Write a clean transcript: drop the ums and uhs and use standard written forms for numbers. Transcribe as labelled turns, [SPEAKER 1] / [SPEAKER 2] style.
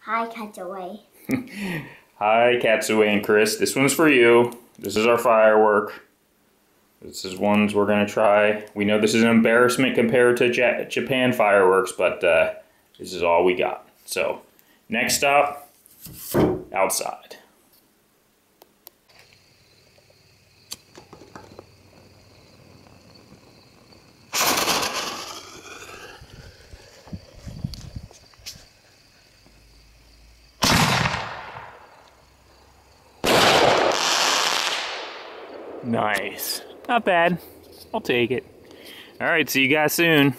[SPEAKER 1] Hi, Cutaway.
[SPEAKER 2] Hi, Katsue and Chris. This one's for you. This is our firework. This is ones we're gonna try. We know this is an embarrassment compared to Japan fireworks, but this is all we got. So, next stop, outside. Nice. Not bad. I'll take it. Alright, see you guys soon.